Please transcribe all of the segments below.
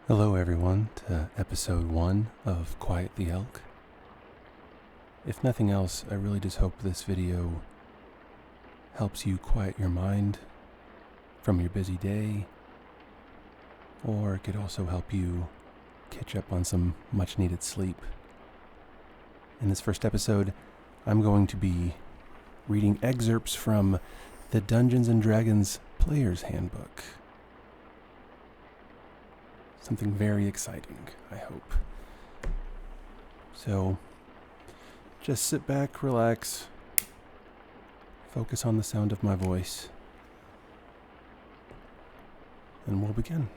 Hello everyone to episode 1 of Quiet the Elk. If nothing else, I really just hope this video helps you quiet your mind from your busy day, or it could also help you catch up on some much needed sleep. In this first episode, I'm going to be reading excerpts from the Dungeons & Dragons Player's Handbook. Something very exciting, I hope. So, just sit back, relax, focus on the sound of my voice, and we'll begin.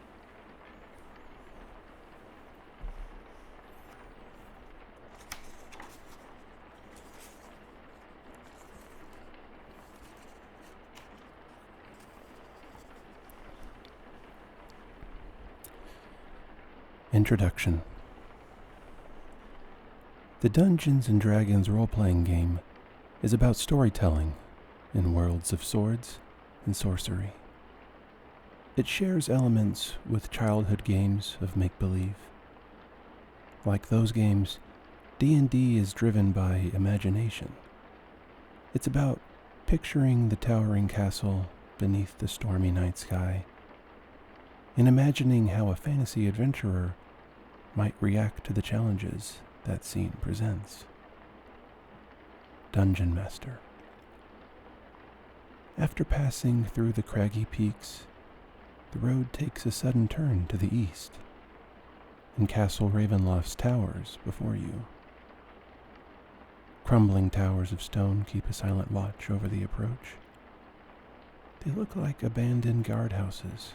Introduction. The Dungeons & Dragons role-playing game is about storytelling in worlds of swords and sorcery. It shares elements with childhood games of make-believe. Like those games, D&D is driven by imagination. It's about picturing the towering castle beneath the stormy night sky and imagining how a fantasy adventurer might react to the challenges that scene presents. Dungeon Master. After passing through the craggy peaks, the road takes a sudden turn to the east, and Castle Ravenloft's towers before you. Crumbling towers of stone keep a silent watch over the approach. They look like abandoned guardhouses.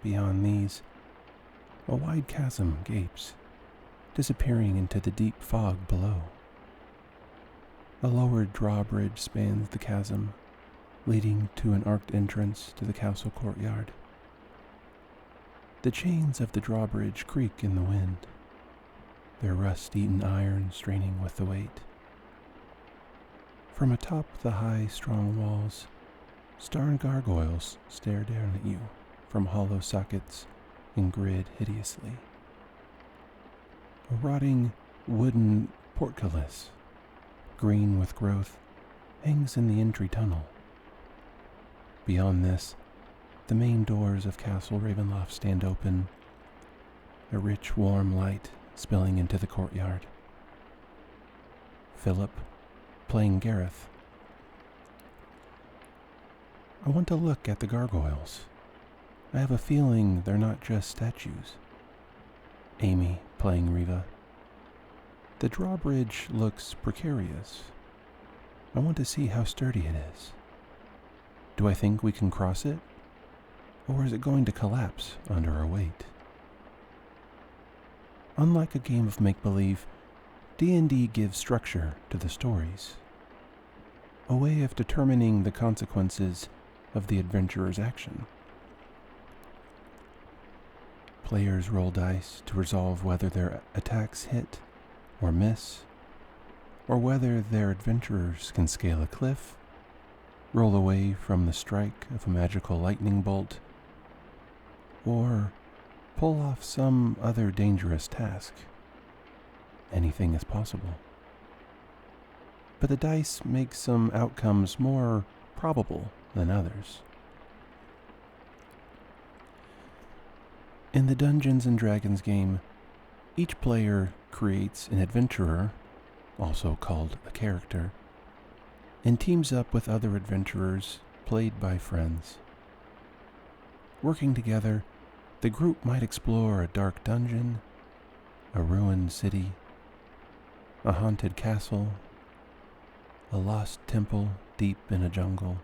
Beyond these, a wide chasm gapes, disappearing into the deep fog below. A lowered drawbridge spans the chasm, leading to an arched entrance to the castle courtyard. The chains of the drawbridge creak in the wind, their rust-eaten iron straining with the weight. From atop the high, strong walls, stern gargoyles stare down at you from hollow sockets and grid hideously. A rotting wooden portcullis, green with growth, hangs in the entry tunnel. Beyond this, the main doors of Castle Ravenloft stand open, a rich, warm light spilling into the courtyard. Philip, playing Gareth. I want to look at the gargoyles. I have a feeling they're not just statues. Amy, playing Riva. The drawbridge looks precarious. I want to see how sturdy it is. Do I think we can cross it? Or is it going to collapse under our weight? Unlike a game of make-believe, D&D gives structure to the stories. A way of determining the consequences of the adventurer's action. Players roll dice to resolve whether their attacks hit or miss, or whether their adventurers can scale a cliff, roll away from the strike of a magical lightning bolt, or pull off some other dangerous task. Anything is possible. But the dice make some outcomes more probable than others. In the Dungeons & Dragons game, each player creates an adventurer, also called a character, and teams up with other adventurers played by friends. Working together, the group might explore a dark dungeon, a ruined city, a haunted castle, a lost temple deep in a jungle,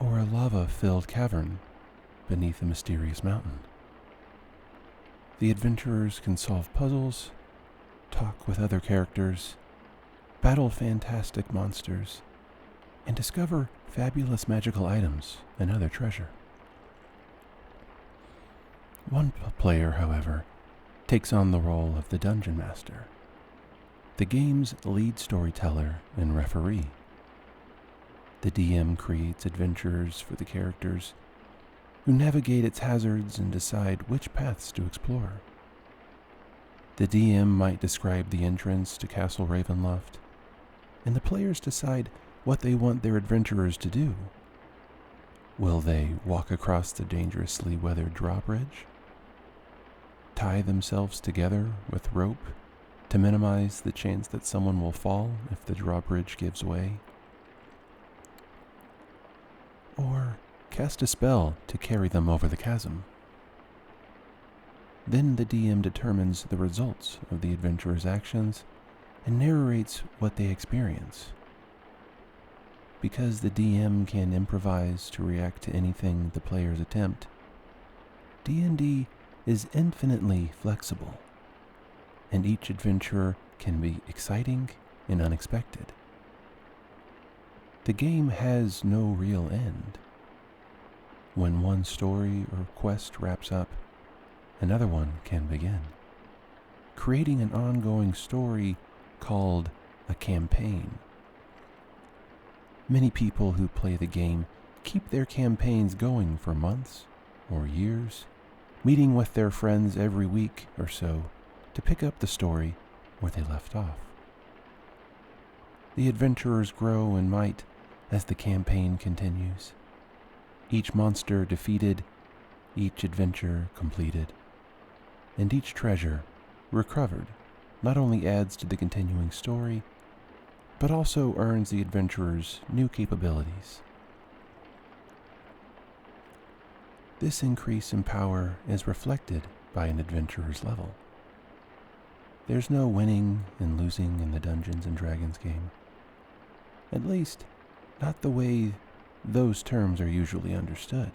or a lava-filled cavern beneath a mysterious mountain. The adventurers can solve puzzles, talk with other characters, battle fantastic monsters, and discover fabulous magical items and other treasure. One player, however, takes on the role of the Dungeon Master, the game's lead storyteller and referee. The DM creates adventures for the characters who navigate its hazards and decide which paths to explore. The DM might describe the entrance to Castle Ravenloft, and the players decide what they want their adventurers to do. Will they walk across the dangerously weathered drawbridge? Tie themselves together with rope to minimize the chance that someone will fall if the drawbridge gives way? Or cast a spell to carry them over the chasm? Then the DM determines the results of the adventurer's actions and narrates what they experience. Because the DM can improvise to react to anything the players attempt, D&D is infinitely flexible, and each adventure can be exciting and unexpected. The game has no real end. When one story or quest wraps up, another one can begin, creating an ongoing story called a campaign. Many people who play the game keep their campaigns going for months or years, meeting with their friends every week or so to pick up the story where they left off. The adventurers grow in might as the campaign continues. Each monster defeated, each adventure completed, and each treasure recovered not only adds to the continuing story, but also earns the adventurers new capabilities. This increase in power is reflected by an adventurer's level. There's no winning and losing in the Dungeons and Dragons game. At least, not the way those terms are usually understood.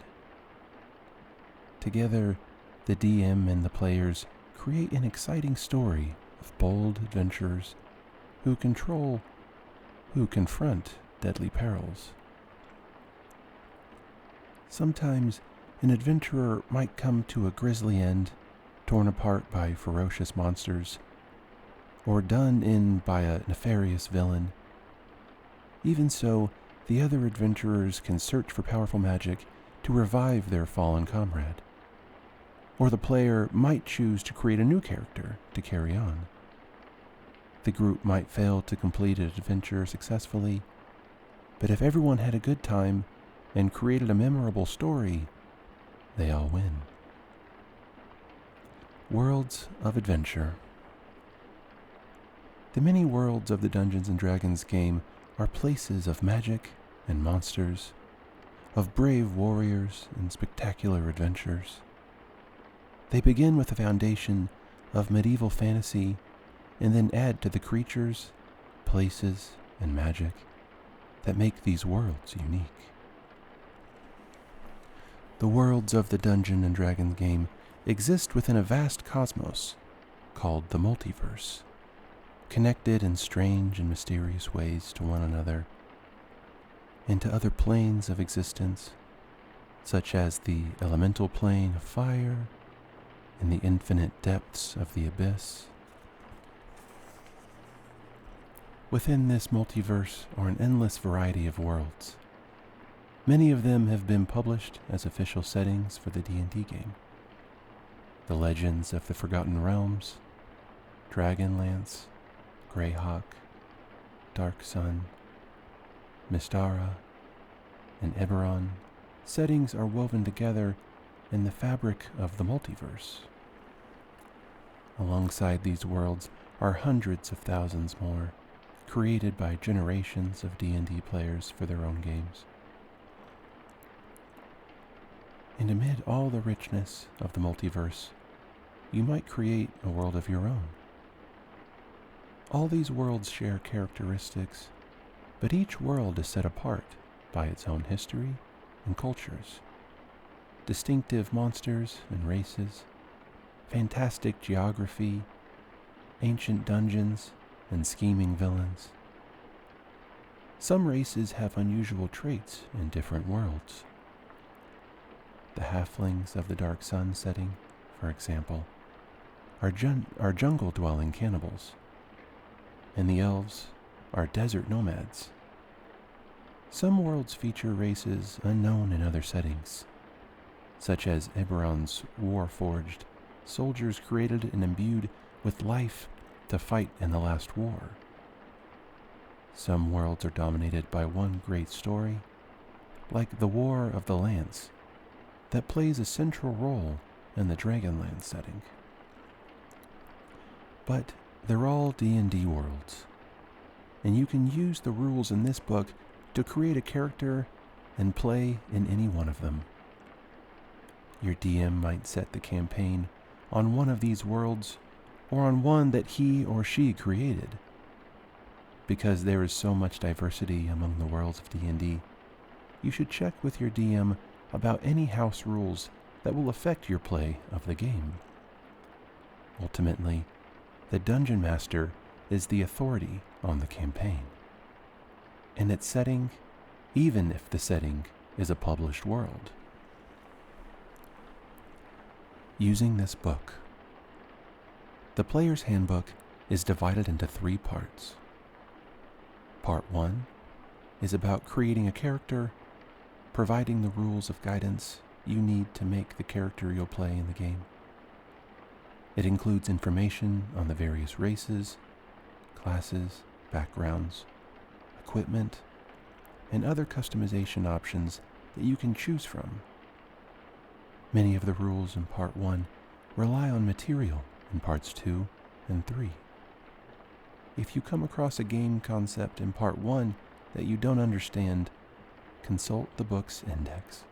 Together, the DM and the players create an exciting story of bold adventurers who confront deadly perils. Sometimes an adventurer might come to a grisly end, torn apart by ferocious monsters, or done in by a nefarious villain. Even so, the other adventurers can search for powerful magic to revive their fallen comrade. Or the player might choose to create a new character to carry on. The group might fail to complete an adventure successfully, but if everyone had a good time and created a memorable story, they all win. Worlds of Adventure. The many worlds of the Dungeons and Dragons game are places of magic and monsters, of brave warriors and spectacular adventures. They begin with a foundation of medieval fantasy and then add to the creatures, places, and magic that make these worlds unique. The worlds of the Dungeons and Dragons game exist within a vast cosmos called the Multiverse, connected in strange and mysterious ways to one another and to other planes of existence, such as the elemental plane of fire and the infinite depths of the abyss. Within this multiverse are an endless variety of worlds. Many of them have been published as official settings for the D&D game. The Legends of the Forgotten Realms, Dragonlance, Greyhawk, Dark Sun, Mystara, and Eberron settings are woven together in the fabric of the multiverse. Alongside these worlds are hundreds of thousands more, created by generations of D&D players for their own games. And amid all the richness of the multiverse, you might create a world of your own. All these worlds share characteristics, but each world is set apart by its own history and cultures, distinctive monsters and races, fantastic geography, ancient dungeons, and scheming villains. Some races have unusual traits in different worlds. The halflings of the Dark Sun setting, for example, are jungle-dwelling cannibals, and the elves are desert nomads. Some worlds feature races unknown in other settings, such as Eberron's war-forged soldiers created and imbued with life to fight in the last war. Some worlds are dominated by one great story, like the War of the Lance, that plays a central role in the Dragonlance setting. But they're all D&D worlds, and you can use the rules in this book to create a character and play in any one of them. Your DM might set the campaign on one of these worlds, or on one that he or she created. Because there is so much diversity among the worlds of D&D, you should check with your DM about any house rules that will affect your play of the game. Ultimately, the Dungeon Master is the authority on the campaign, and its setting, even if the setting is a published world. Using this book. The Player's Handbook is divided into 3 parts. Part 1 is about creating a character, providing the rules of guidance you need to make the character you'll play in the game. It includes information on the various races, classes, backgrounds, equipment, and other customization options that you can choose from. Many of the rules in Part 1 rely on material in Parts 2 and 3. If you come across a game concept in Part 1 that you don't understand, consult the book's index.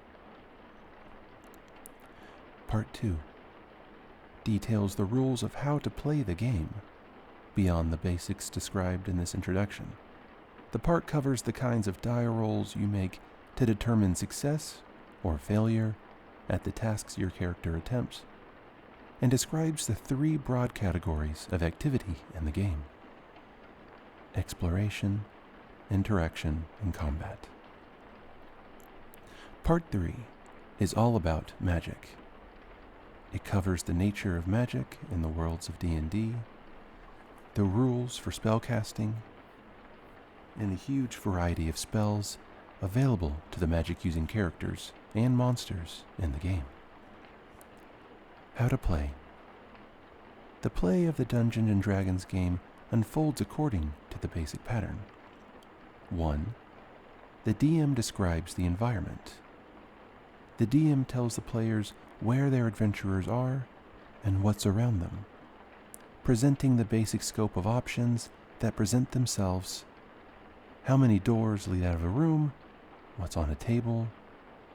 Part 2 details the rules of how to play the game, beyond the basics described in this introduction. The part covers the kinds of die rolls you make to determine success or failure at the tasks your character attempts, and describes the 3 broad categories of activity in the game: exploration, interaction, and combat. Part 3 is all about magic. It covers the nature of magic in the worlds of D&D, the rules for spellcasting, and the huge variety of spells available to the magic-using characters and monsters in the game. How to play. The play of the Dungeons & Dragons game unfolds according to the basic pattern. 1. The DM describes the environment. The DM tells the players where their adventurers are and what's around them, presenting the basic scope of options that present themselves: how many doors lead out of a room, what's on a table,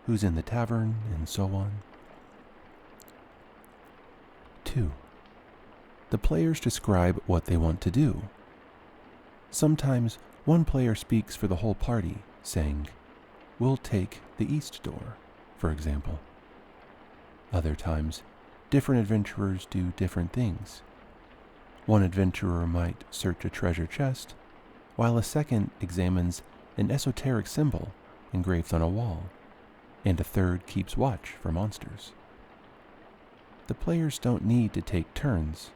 who's in the tavern, and so on. 2. The players describe what they want to do. Sometimes one player speaks for the whole party, saying, "We'll take the east door," for example. Other times, different adventurers do different things. One adventurer might search a treasure chest, while a second examines an esoteric symbol engraved on a wall, and a third keeps watch for monsters. The players don't need to take turns,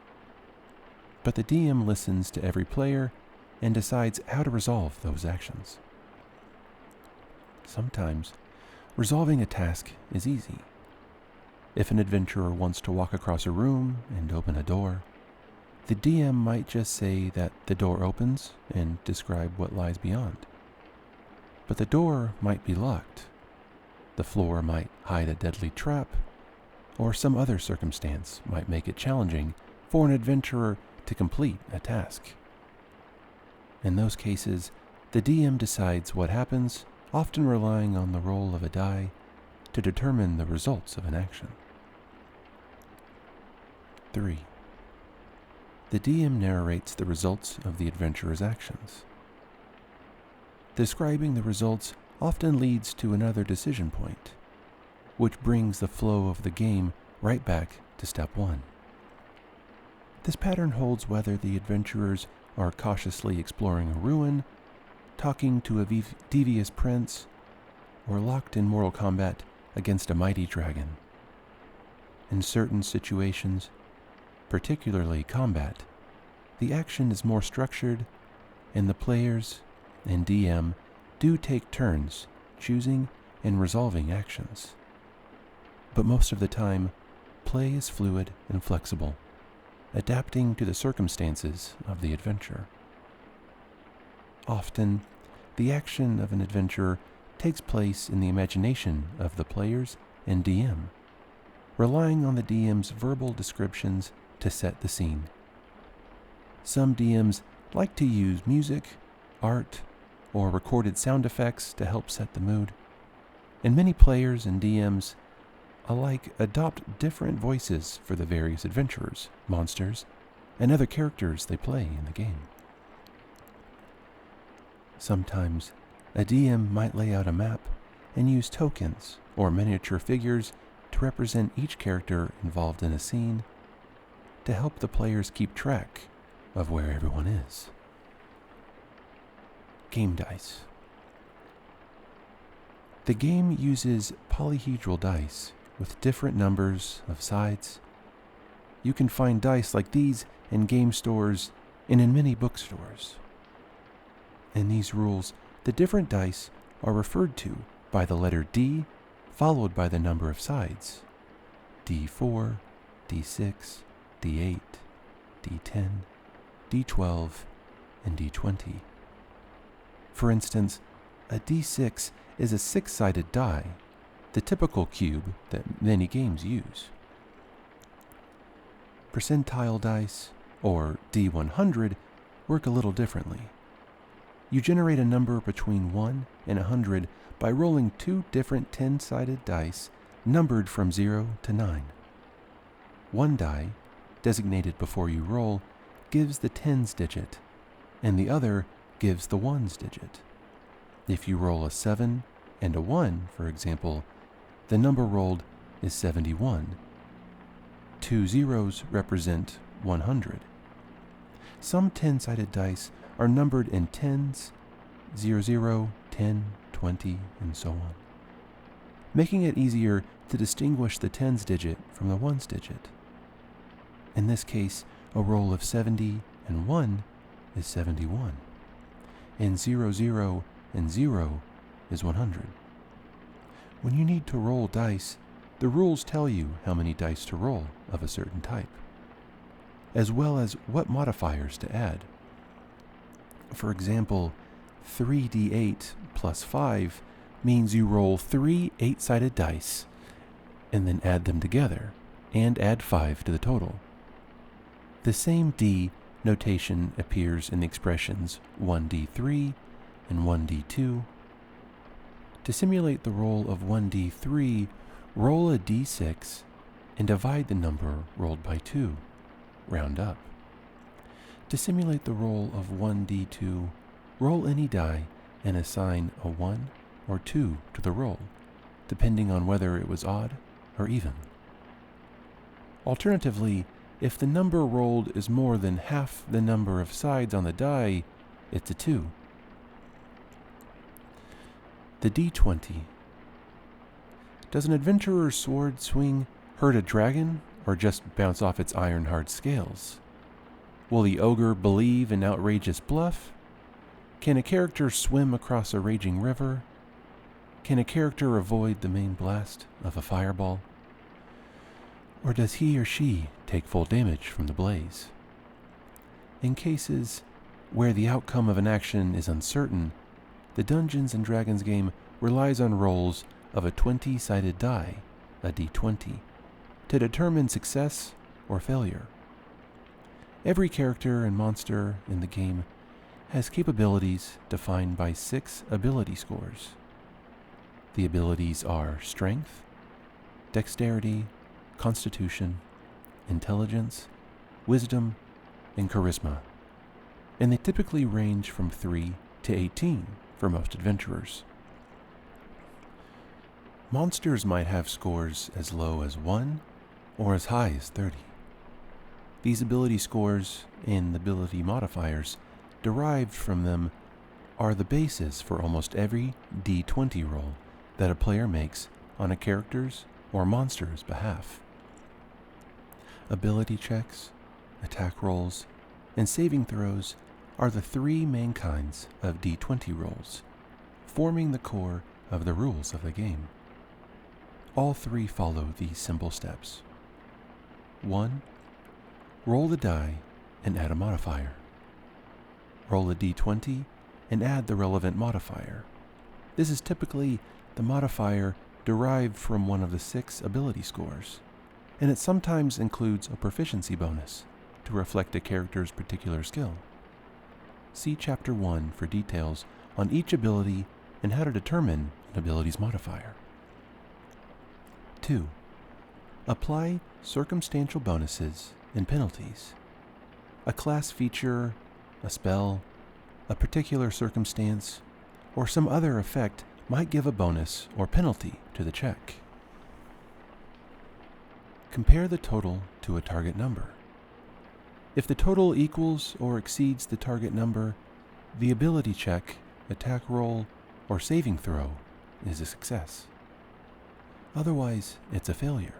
but the DM listens to every player and decides how to resolve those actions. Sometimes, resolving a task is easy. If an adventurer wants to walk across a room and open a door, the DM might just say that the door opens and describe what lies beyond. But the door might be locked, the floor might hide a deadly trap, or some other circumstance might make it challenging for an adventurer to complete a task. In those cases, the DM decides what happens, often relying on the roll of a die to determine the results of an action. 3. The DM narrates the results of the adventurer's actions. Describing the results often leads to another decision point, which brings the flow of the game right back to step 1. This pattern holds whether the adventurers are cautiously exploring a ruin, talking to a devious prince, or locked in mortal combat against a mighty dragon. In certain situations, particularly combat, the action is more structured, and the players and DM do take turns choosing and resolving actions. but most of the time, play is fluid and flexible, adapting to the circumstances of the adventure. Often, the action of an adventure takes place in the imagination of the players and DM, relying on the DM's verbal descriptions to set the scene. Some DMs like to use music, art, or recorded sound effects to help set the mood, and many players and DMs alike adopt different voices for the various adventurers, monsters, and other characters they play in the game. Sometimes, a DM might lay out a map and use tokens or miniature figures to represent each character involved in a scene to help the players keep track of where everyone is. Game dice. The game uses polyhedral dice with different numbers of sides. You can find dice like these in game stores and in many bookstores. In these rules, the different dice are referred to by the letter D followed by the number of sides: D4, D6, D8, D10, D12, and D20. For instance, a D6 is a 6-sided die, the typical cube that many games use. Percentile dice, or D100, work a little differently. You generate a number between 1 and 100 by rolling 2 different 10-sided dice numbered from 0 to 9. One die, designated before you roll, gives the tens digit, and the other gives the ones digit. If you roll a 7 and a 1, for example, the number rolled is 71. 2 zeros represent 100. Some 10-sided dice are numbered in tens, 00, 10, 20, and so on, making it easier to distinguish the tens digit from the ones digit. In this case, a roll of 70 and 1 is 71, and 00 and 0 is 100. When you need to roll dice, the rules tell you how many dice to roll of a certain type, as well as what modifiers to add. For example, 3d8 plus 5 means you roll 3 8-sided dice and then add them together and add 5 to the total. The same D notation appears in the expressions 1d3 and 1d2. To simulate the roll of 1d3, roll a d6 and divide the number rolled by 2. Round up. To simulate the roll of 1d2, roll any die and assign a 1 or 2 to the roll, depending on whether it was odd or even. Alternatively, if the number rolled is more than half the number of sides on the die, it's a 2. The D20. Does an adventurer's sword swing hurt a dragon or just bounce off its iron-hard scales? Will the ogre believe in outrageous bluff? Can a character swim across a raging river? Can a character avoid the main blast of a fireball? Or does he or she take full damage from the blaze? In cases where the outcome of an action is uncertain, the Dungeons & Dragons game relies on rolls of a 20-sided die, a D20, to determine success or failure. Every character and monster in the game has capabilities defined by 6 ability scores. The abilities are Strength, Dexterity, Constitution, Intelligence, Wisdom, and Charisma, and they typically range from 3 to 18 for most adventurers. Monsters might have scores as low as 1 or as high as 30. These ability scores and ability modifiers derived from them are the basis for almost every D20 roll that a player makes on a character's or monster's behalf. Ability checks, attack rolls, and saving throws are the 3 main kinds of D20 rolls, forming the core of the rules of the game. All three follow these simple steps. 1. Roll the die and add a modifier. Roll a d20 and add the relevant modifier. This is typically the modifier derived from one of the 6 ability scores, and it sometimes includes a proficiency bonus to reflect a character's particular skill. See Chapter 1 for details on each ability and how to determine an ability's modifier. 2. Apply circumstantial bonuses and penalties. A class feature, a spell, a particular circumstance, or some other effect might give a bonus or penalty to the check. Compare the total to a target number. If the total equals or exceeds the target number, the ability check, attack roll, or saving throw is a success. Otherwise, it's a failure.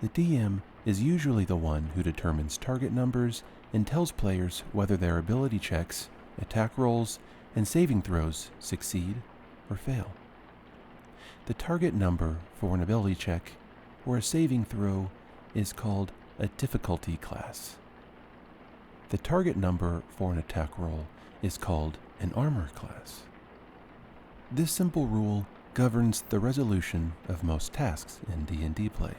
The DM is usually the one who determines target numbers and tells players whether their ability checks, attack rolls, and saving throws succeed or fail. The target number for an ability check or a saving throw is called a difficulty class. The target number for an attack roll is called an armor class. This simple rule governs the resolution of most tasks in D&D play.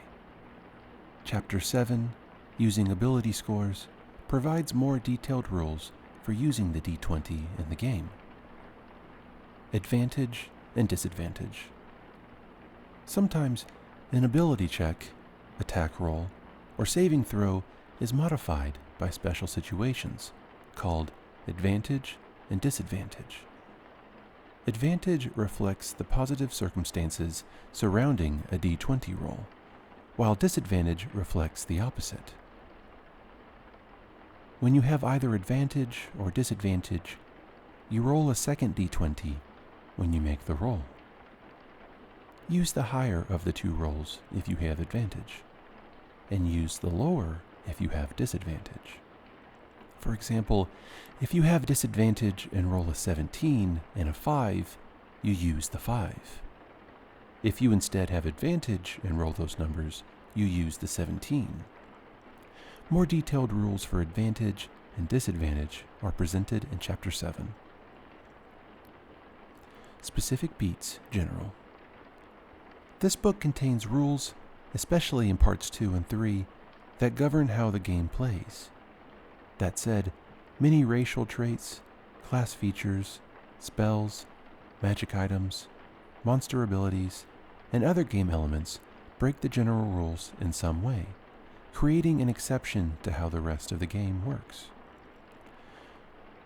Chapter 7, Using Ability Scores, provides more detailed rules for using the D20 in the game. Advantage and disadvantage. Sometimes an ability check, attack roll, or saving throw is modified by special situations called advantage and disadvantage. Advantage reflects the positive circumstances surrounding a D20 roll, while disadvantage reflects the opposite. When you have either advantage or disadvantage, you roll a second D20 when you make the roll. Use the higher of the 2 rolls if you have advantage, and use the lower if you have disadvantage. For example, if you have disadvantage and roll a 17 and a 5, you use the 5. If you instead have advantage and roll those numbers, you use the 17. More detailed rules for advantage and disadvantage are presented in Chapter 7. Specific Beats General. This book contains rules, especially in Parts 2 and 3, that govern how the game plays. That said, many racial traits, class features, spells, magic items, monster abilities, and other game elements break the general rules in some way, creating an exception to how the rest of the game works.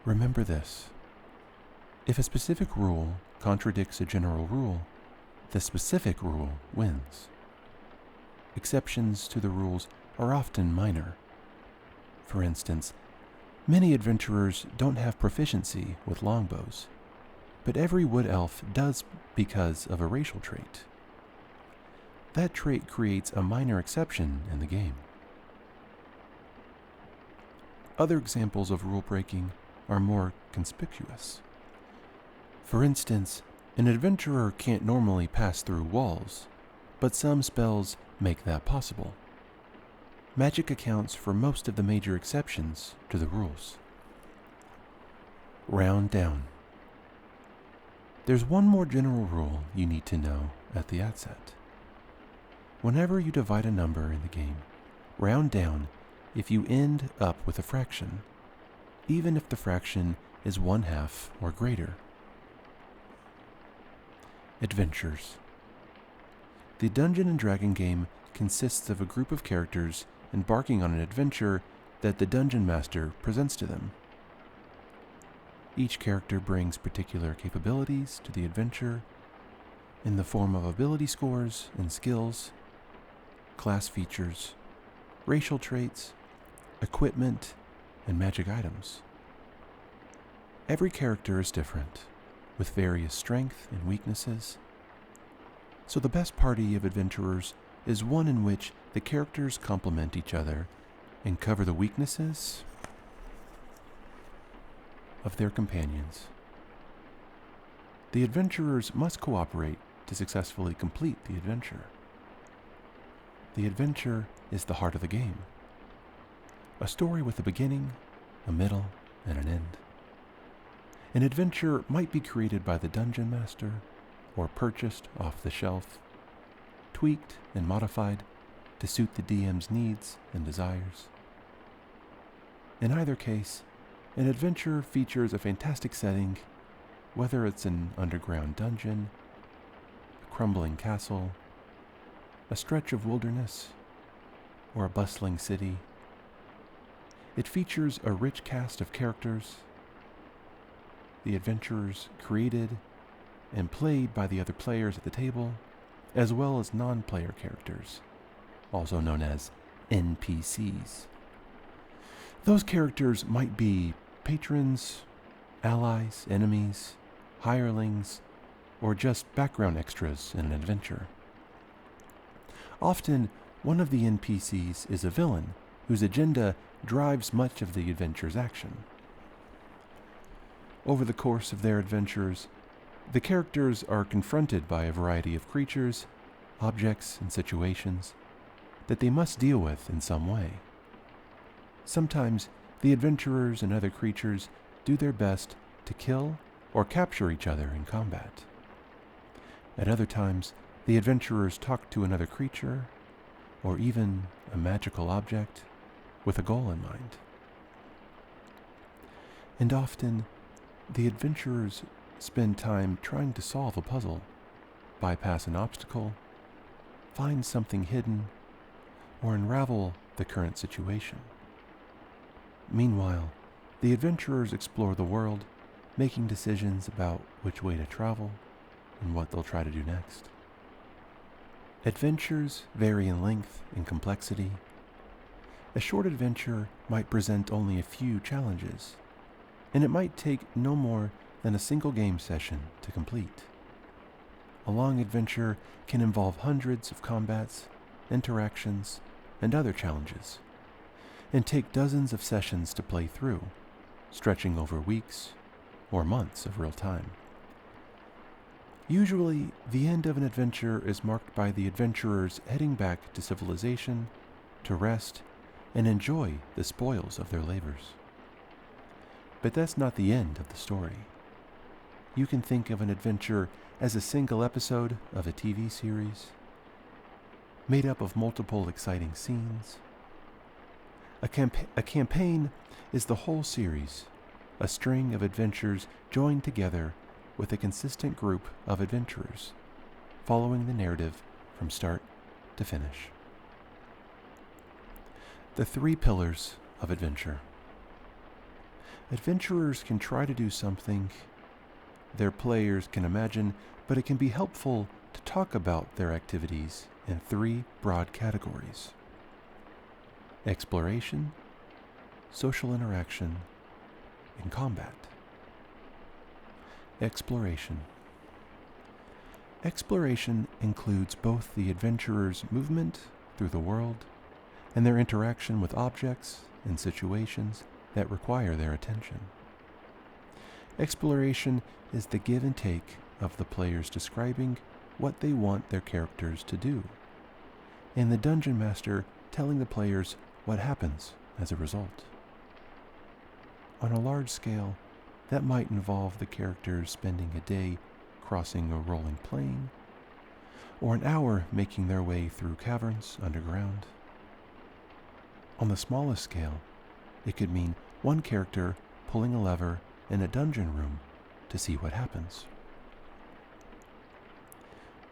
Remember this: if a specific rule contradicts a general rule, the specific rule wins. Exceptions to the rules are often minor. For instance, many adventurers don't have proficiency with longbows, but every wood elf does because of a racial trait. That trait creates a minor exception in the game. Other examples of rule breaking are more conspicuous. For instance, an adventurer can't normally pass through walls, but some spells make that possible. Magic accounts for most of the major exceptions to the rules. Round down. There's one more general rule you need to know at the outset. Whenever you divide a number in the game, round down if you end up with a fraction, even if the fraction is 1/2 or greater. Adventures. The Dungeon & Dragon game consists of a group of characters embarking on an adventure that the Dungeon Master presents to them. Each character brings particular capabilities to the adventure in the form of ability scores and skills, class features, racial traits, equipment, and magic items. Every character is different, with various strengths and weaknesses. So the best party of adventurers is one in which the characters complement each other and cover the weaknesses of their companions. The adventurers must cooperate to successfully complete the adventure. The adventure is the heart of the game. A story with a beginning, a middle, and an end. An adventure might be created by the dungeon master or purchased off the shelf, tweaked and modified to suit the DM's needs and desires. In either case, an adventure features a fantastic setting, whether it's an underground dungeon, a crumbling castle, a stretch of wilderness, or a bustling city. It features a rich cast of characters, the adventurers created and played by the other players at the table, as well as non-player characters, also known as NPCs. Those characters might be patrons, allies, enemies, hirelings, or just background extras in an adventure. Often, one of the NPCs is a villain whose agenda drives much of the adventure's action. Over the course of their adventures, the characters are confronted by a variety of creatures, objects, and situations that they must deal with in some way. Sometimes, the adventurers and other creatures do their best to kill or capture each other in combat. At other times, the adventurers talk to another creature, or even a magical object, with a goal in mind. And often, the adventurers spend time trying to solve a puzzle, bypass an obstacle, find something hidden, or unravel the current situation. Meanwhile, the adventurers explore the world, making decisions about which way to travel and what they'll try to do next. Adventures vary in length and complexity. A short adventure might present only a few challenges, and it might take no more than a single game session to complete. A long adventure can involve hundreds of combats, interactions, and other challenges, and take dozens of sessions to play through, stretching over weeks or months of real time. Usually, the end of an adventure is marked by the adventurers heading back to civilization to rest and enjoy the spoils of their labors. But that's not the end of the story. You can think of an adventure as a single episode of a TV series, made up of multiple exciting scenes. A campaign is the whole series, a string of adventures joined together with a consistent group of adventurers, following the narrative from start to finish. The 3 pillars of adventure. Adventurers can try to do something their players can imagine, but it can be helpful to talk about their activities in 3 broad categories: exploration, social interaction, and combat. Exploration. Exploration includes both the adventurers' movement through the world and their interaction with objects and situations that require their attention. Exploration is the give and take of the players describing what they want their characters to do, and the dungeon master telling the players what happens as a result. On a large scale, that might involve the characters spending a day crossing a rolling plain, or an hour making their way through caverns underground. On the smallest scale, it could mean one character pulling a lever in a dungeon room to see what happens.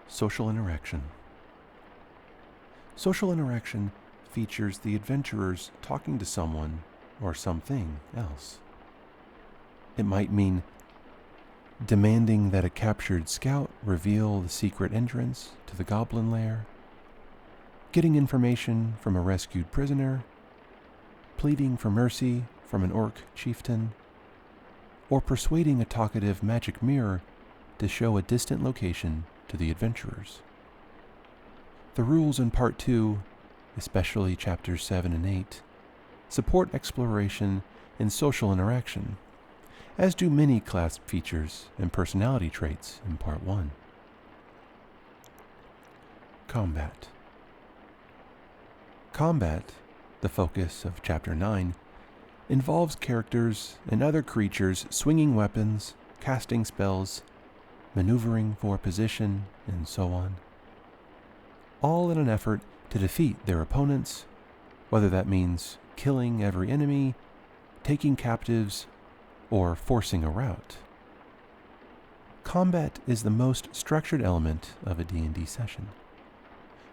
Social interaction. Social interaction features the adventurers talking to someone or something else. It might mean demanding that a captured scout reveal the secret entrance to the goblin lair, getting information from a rescued prisoner, pleading for mercy from an orc chieftain, or persuading a talkative magic mirror to show a distant location to the adventurers. The rules in Part 2, especially Chapters 7 and 8, support exploration and social interaction, as do many class features and personality traits in Part 1. Combat. Combat, the focus of Chapter 9, involves characters and other creatures swinging weapons, casting spells, maneuvering for position, and so on, all in an effort to defeat their opponents, whether that means killing every enemy, taking captives, or forcing a rout. Combat is the most structured element of a D&D session,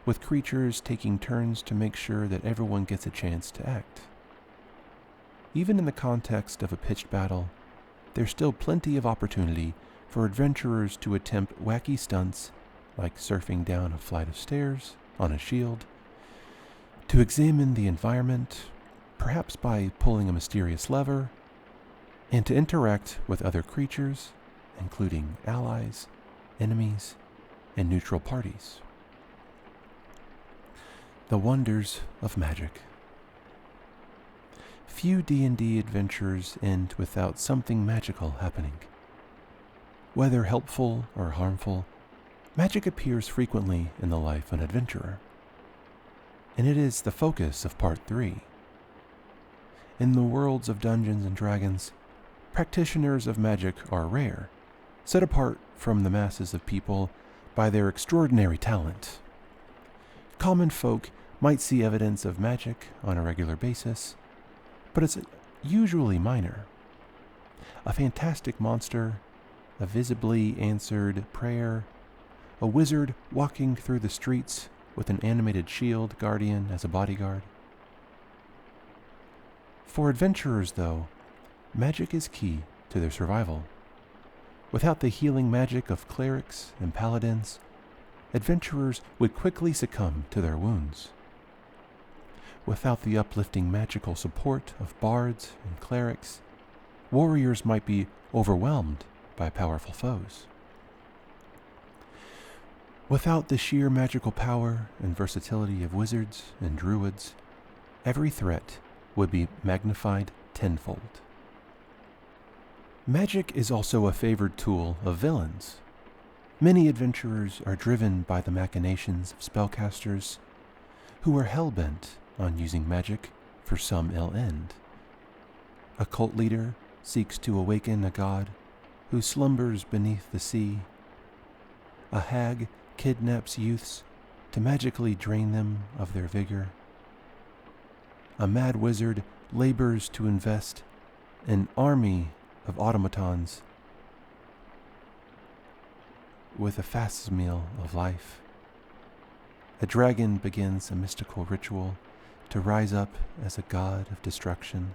with creatures taking turns to make sure that everyone gets a chance to act. Even in the context of a pitched battle, there's still plenty of opportunity for adventurers to attempt wacky stunts like surfing down a flight of stairs on a shield, to examine the environment, perhaps by pulling a mysterious lever, and to interact with other creatures, including allies, enemies, and neutral parties. The wonders of magic. Few D&D adventures end without something magical happening. Whether helpful or harmful, magic appears frequently in the life of an adventurer, and it is the focus of Part 3. In the worlds of Dungeons and Dragons, practitioners of magic are rare, set apart from the masses of people by their extraordinary talent. Common folk might see evidence of magic on a regular basis, but it's usually minor. A fantastic monster, a visibly answered prayer, a wizard walking through the streets with an animated shield guardian as a bodyguard. For adventurers, though, magic is key to their survival. Without the healing magic of clerics and paladins, adventurers would quickly succumb to their wounds. Without the uplifting magical support of bards and clerics, warriors might be overwhelmed by powerful foes. Without the sheer magical power and versatility of wizards and druids, every threat would be magnified tenfold. Magic is also a favored tool of villains. Many adventurers are driven by the machinations of spellcasters, who are hell-bent on using magic for some ill end. A cult leader seeks to awaken a god who slumbers beneath the sea. A hag kidnaps youths to magically drain them of their vigor. A mad wizard labors to invest an army of automatons with a facsimile of life. A dragon begins a mystical ritual to rise up as a god of destruction.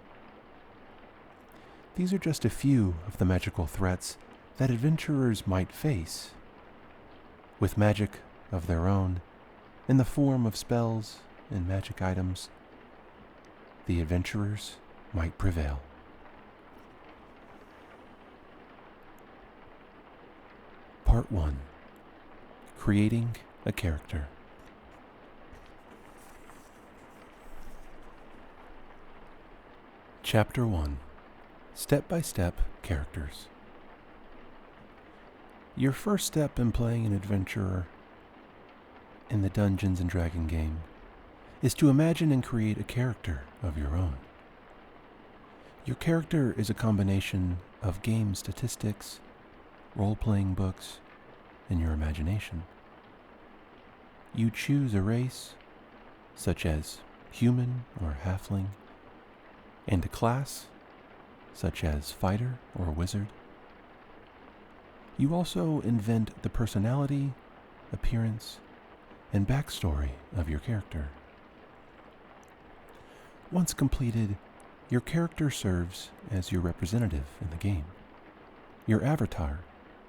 These are just a few of the magical threats that adventurers might face. With magic of their own, in the form of spells and magic items, the adventurers might prevail. Part 1. Creating a character. Chapter 1. Step-by-step characters. Your first step in playing an adventurer in the Dungeons and Dragons game is to imagine and create a character of your own. Your character is a combination of game statistics, role-playing books, and your imagination. You choose a race, such as human or halfling, and a class, such as fighter or wizard. You also invent the personality, appearance, and backstory of your character. Once completed, your character serves as your representative in the game, your avatar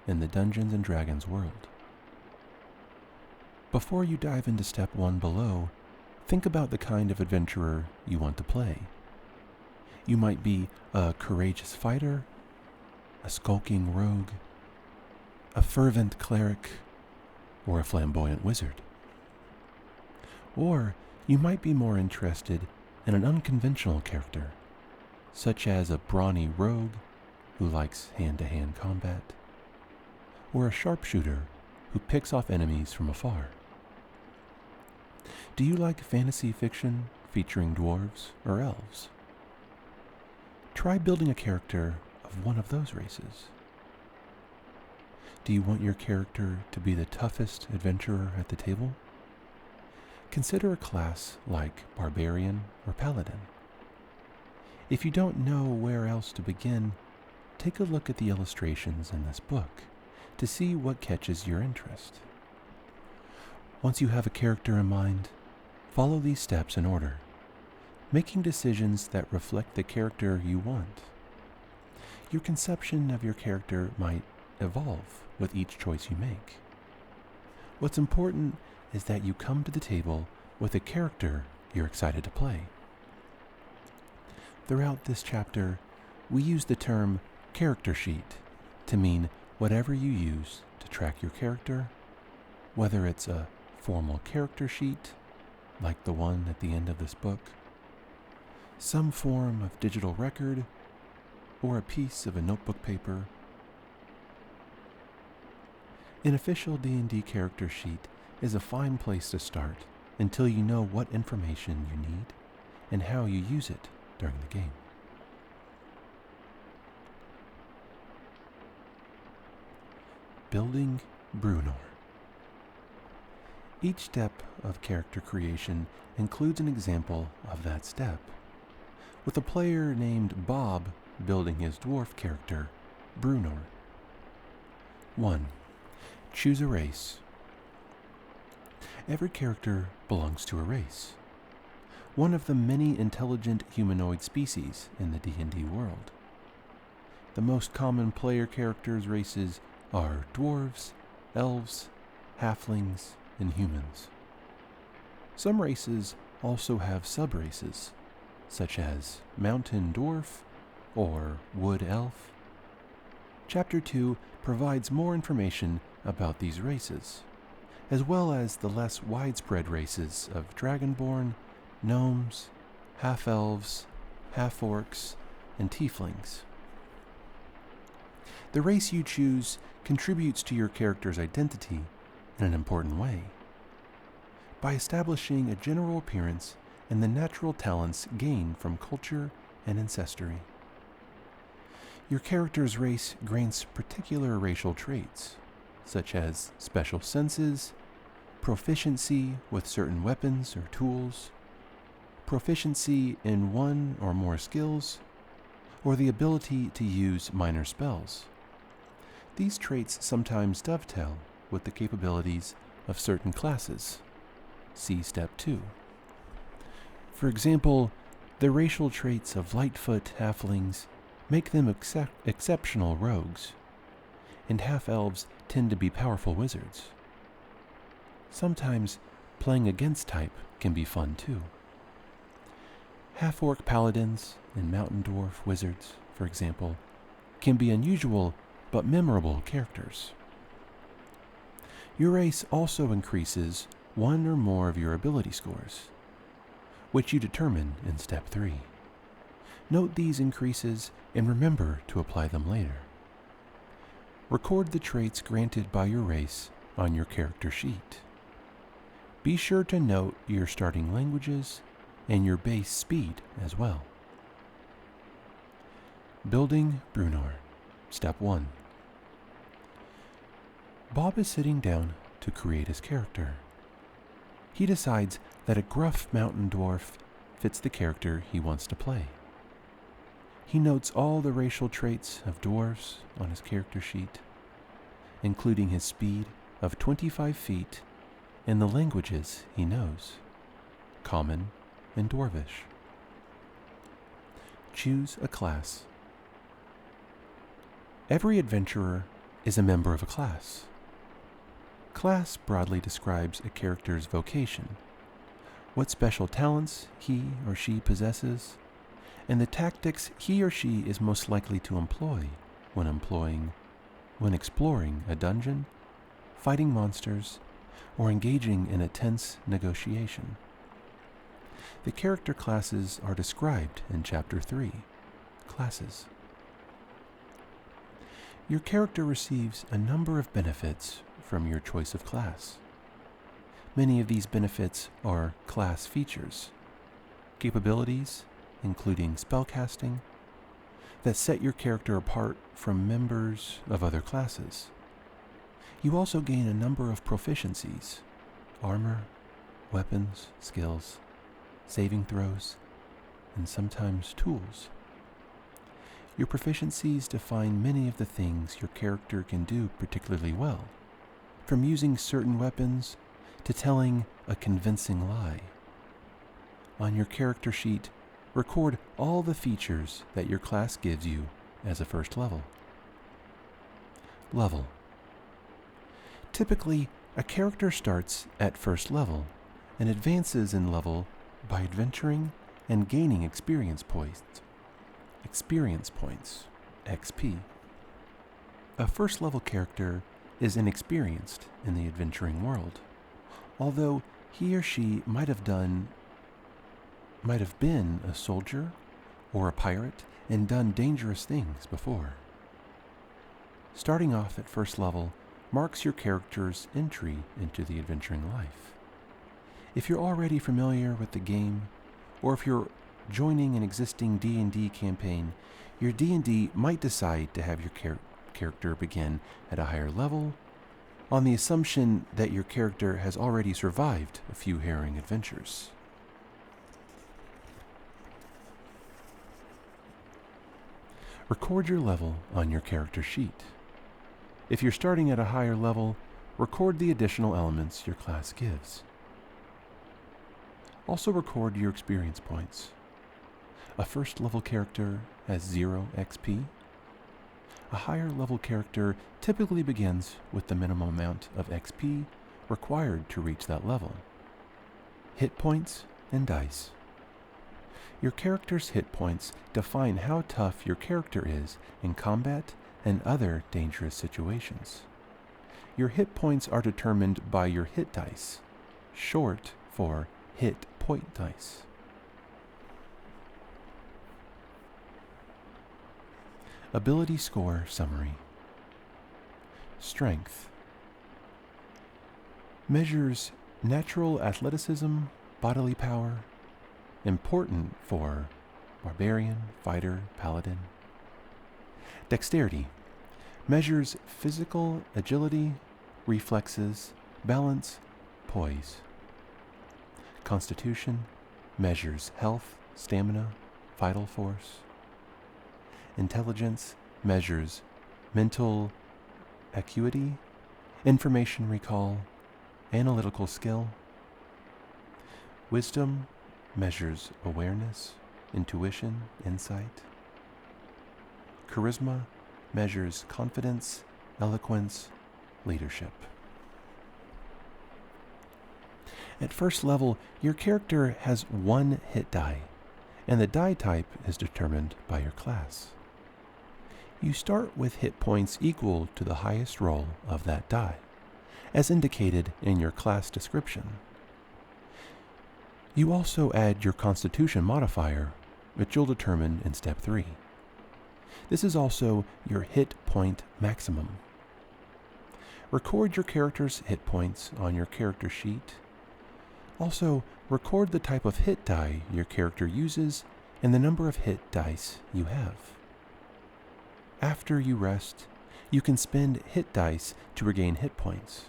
in the Dungeons and Dragons world. Before you dive into step 1 below, think about the kind of adventurer you want to play. You might be a courageous fighter, a skulking rogue, a fervent cleric, or a flamboyant wizard. Or you might be more interested in an unconventional character, such as a brawny rogue who likes hand-to-hand combat, or a sharpshooter who picks off enemies from afar. Do you like fantasy fiction featuring dwarves or elves? Try building a character of one of those races. Do you want your character to be the toughest adventurer at the table? Consider a class like Barbarian or Paladin. If you don't know where else to begin, take a look at the illustrations in this book to see what catches your interest. Once you have a character in mind, follow these steps in order, making decisions that reflect the character you want. Your conception of your character might evolve with each choice you make. What's important is that you come to the table with a character you're excited to play. Throughout this chapter, we use the term character sheet to mean whatever you use to track your character, whether it's a formal character sheet, like the one at the end of this book, some form of digital record, or a piece of a notebook paper. An official D&D character sheet is a fine place to start until you know what information you need and how you use it during the game. Building Bruenor. Each step of character creation includes an example of that step, with a player named Bob building his dwarf character, Bruenor. 1. Choose a race. Every character belongs to a race, one of the many intelligent humanoid species in the D&D world. The most common player characters' races are dwarves, elves, halflings, and humans. Some races also have sub-races, such as mountain dwarf or wood elf. Chapter 2 provides more information about these races, as well as the less widespread races of dragonborn, gnomes, half-elves, half-orcs, and tieflings. The race you choose contributes to your character's identity in an important way, by establishing a general appearance and the natural talents gained from culture and ancestry. Your character's race grants particular racial traits, such as special senses, proficiency with certain weapons or tools, proficiency in one or more skills, or the ability to use minor spells. These traits sometimes dovetail with the capabilities of certain classes. See Step 2. For example, the racial traits of Lightfoot halflings make them exceptional rogues, and half-elves tend to be powerful wizards. Sometimes playing against type can be fun too. Half-orc paladins and mountain dwarf wizards, for example, can be unusual but memorable characters. Your race also increases one or more of your ability scores, which you determine in Step 3. Note these increases and remember to apply them later. Record the traits granted by your race on your character sheet. Be sure to note your starting languages and your base speed as well. Building Bruenor. Step 1. Bob is sitting down to create his character. He decides that a gruff mountain dwarf fits the character he wants to play. He notes all the racial traits of dwarves on his character sheet, including his speed of 25 feet and the languages he knows, Common and Dwarvish. Choose a class. Every adventurer is a member of a class. Class broadly describes a character's vocation, what special talents he or she possesses, and the tactics he or she is most likely to employ when exploring a dungeon, fighting monsters, or engaging in a tense negotiation. The character classes are described in Chapter 3, Classes. Your character receives a number of benefits from your choice of class. Many of these benefits are class features, capabilities, including spellcasting, that set your character apart from members of other classes. You also gain a number of proficiencies: armor, weapons, skills, saving throws, and sometimes tools. Your proficiencies define many of the things your character can do particularly well, from using certain weapons to telling a convincing lie. On your character sheet, record all the features that your class gives you as a first level. Level. Typically, a character starts at first level and advances in level by adventuring and gaining experience points. XP. A first level character is inexperienced in the adventuring world, although he or she might have been a soldier or a pirate and done dangerous things before. Starting off at first level marks your character's entry into the adventuring life. If you're already familiar with the game, or if you're joining an existing D&D campaign, your D&D might decide to have your character begin at a higher level, on the assumption that your character has already survived a few harrowing adventures. Record your level on your character sheet. If you're starting at a higher level, record the additional elements your class gives. Also record your experience points. A first level character has 0 XP. A higher level character typically begins with the minimum amount of XP required to reach that level. Hit points and dice. Your character's hit points define how tough your character is in combat and other dangerous situations. Your hit points are determined by your hit dice, short for hit point dice. Ability score summary. Strength. Measures natural athleticism, bodily power, important for barbarian, fighter, paladin. Dexterity. Measures physical agility, reflexes, balance, poise. Constitution. Measures health, stamina, vital force. Intelligence measures mental acuity, information recall, analytical skill. Wisdom measures awareness, intuition, insight. Charisma measures confidence, eloquence, leadership. At first level, your character has 1 hit die, and the die type is determined by your class. You start with hit points equal to the highest roll of that die, as indicated in your class description. You also add your Constitution modifier, which you'll determine in Step 3. This is also your hit point maximum. Record your character's hit points on your character sheet. Also, record the type of hit die your character uses and the number of hit dice you have. After you rest, you can spend hit dice to regain hit points.